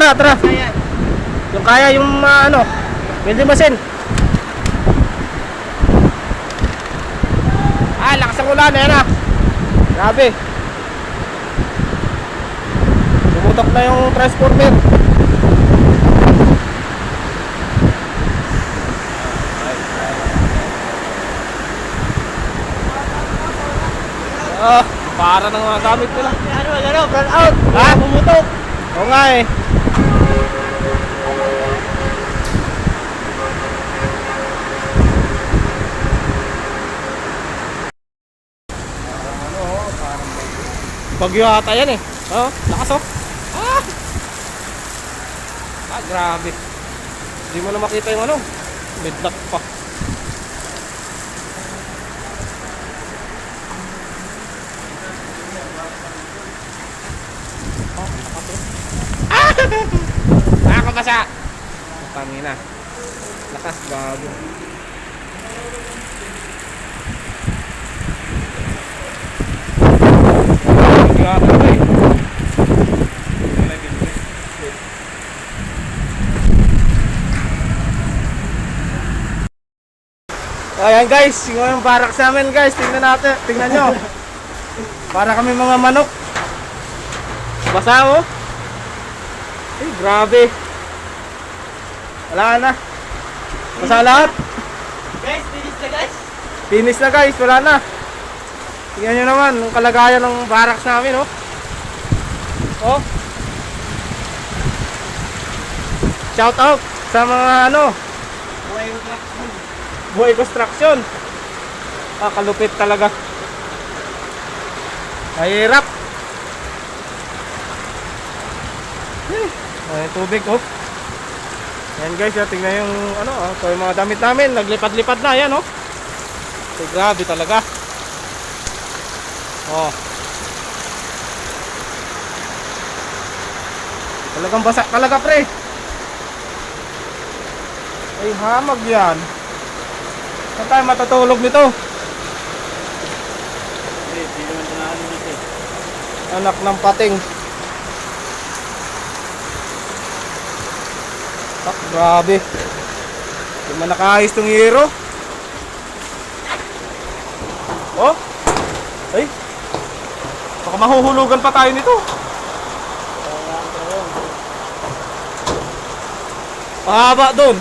tara, tara. Yung kaya, yung ano, welding machine. Lakas ang ulan, ayan ah. Grabe. Tumutok na yung transformer. Para ng mga gamit nila. Ano, burn out. Bumutok. Oo nga eh. Bagyo ata yan eh. Oh, lakas oh. Grabe. Hindi mo na makita yung ano. Midlock pa. Nakakabasa. Tangina. Lakas bago. Ayan guys, yung barracks namin guys, tingnan natin, tingnan nyo. Para kami mga manok. Basa oh. Grabe. Wala na. Basa lahat. Guys, finish na guys. Finish na guys, wala na. Tingnan nyo naman, yung kalagayan ng barracks namin oh. Oh. Shout out sa mga ano, Buhay Construction. Kalupit talaga. Mahirap. Ay, tubig oh. Ayan guys, tingnan yung ano, so yung mga damit namin, naglipad-lipad na, ayan oh. So, grabe talaga. Oh. Talagang basa talaga pre. Ay, hamag yan. Saan tayo matutulog nito? Anak ng pating. Grabe. Hindi man nakaayos tong hero. Oh. Ay. Baka mahuhulugan pa tayo nito. Pahaba doon.